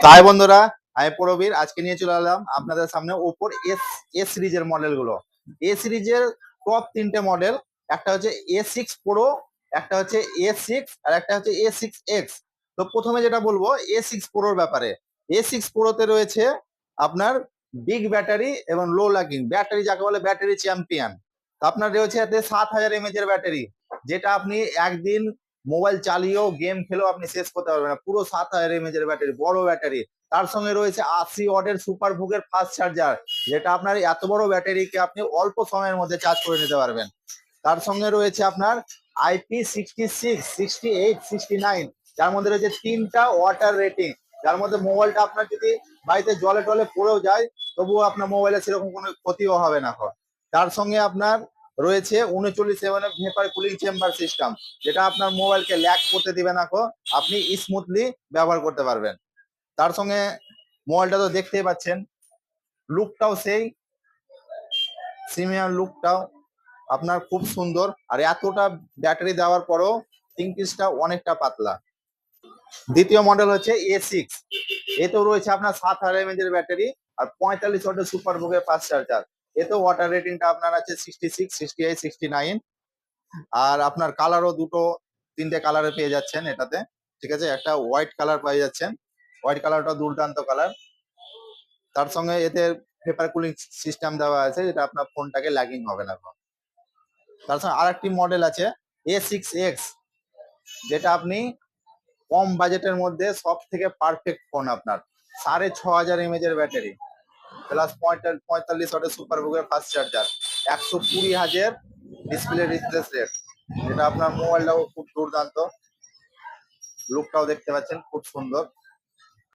তাই বন্ধুরা, আমি প্রবীর আজকে নিয়ে চলে এলাম আপনাদের সামনে ওপোর এস সিরিজের মডেল গুলো। এ সিরিজের টপ তিনটে মডেল, একটা হচ্ছে A6 Pro, একটা হচ্ছে A6 আর একটা হচ্ছে A6X। তো প্রথমে যেটা বলবো A6 Proর ব্যাপারে। A6 Proতে রয়েছে আপনার বিগ ব্যাটারি এবং লো লাগিং ব্যাটারি, যাকে বলে ব্যাটারি চ্যাম্পিয়ন। আপনার রয়েছে এতে 7000 mAh এর ব্যাটারি, যেটা আপনি একদিন মোবাইল চালিয়েও গেম খেলেও আপনি শেষ করতে পারবেন না। পুরো 7000 mAh এর ব্যাটারি, বড় ব্যাটারি। তার সঙ্গে রয়েছে 80 ওয়াটের সুপার ভুগের ফাস্ট চার্জার, যেটা আপনার এত বড় ব্যাটারিকে আপনি অল্প সময়ের মধ্যে চার্জ করে নিতে পারবেন। তার সঙ্গে রয়েছে আপনার IP66, 68, 69, যার মধ্যে রয়েছে 3টা ওয়াটার রেটিং, যার মধ্যে মোবাইলটা আপনার যদি বাড়িতে জলে টলে পড়েও যায় তবুও আপনার মোবাইলে সেরকম কোনো ক্ষতিও হবে না। তার সঙ্গে আপনার রয়েছে 39 ভেপার কুলিং চেম্বার সিস্টেম, যেটা আপনার মোবাইলকে ল্যাগ করতে দিবে না, আপনি স্মুথলি ব্যবহার করতে পারবেন। তার সঙ্গে মোবাইলটা তো দেখতেই পাচ্ছেন, লুকটাও সেই প্রিমিয়াম, লুকটাও আপনার খুব সুন্দর। আর এতটা ব্যাটারি দেওয়ার পরও পিঙ্কিশটা অনেকটা পাতলা। দ্বিতীয় মডেল হচ্ছে A6। এতেও রয়েছে আপনার 7000 mAh এর ব্যাটারি আর 45 ওয়াটের সুপার বুকের ফাস্ট চার্জার। এতেও ওয়াটার রেটিংটা আপনার আছে 66, 68, 69। আর আপনার কালারও তিনটে কালারে পেয়ে যাচ্ছেন এটাতে। ঠিক আছে, একটা হোয়াইট কালার পেয়ে যাচ্ছেন, হোয়াইট কালারটা দুর্দান্ত কালার। তার সঙ্গে এতে পেপার কুলিং সিস্টেম দেওয়া আছে, যেটা আপনার ফোনটাকে ল্যাগিং হবে না। তার সঙ্গে আরেকটি মডেল আছে A6X, যেটা আপনি কম বাজেটের মধ্যে সব থেকে পারফেক্ট ফোন। আপনার 6500 mAh এর ব্যাটারি প্লাস 45 ওয়াটের সুপার বুকের fast charger, 120 Hz display refresh rate, যেটা আপনার মোবাইলটাও খুব দুর্দান্ত। লুকটাও দেখতে পাচ্ছেন খুব সুন্দর।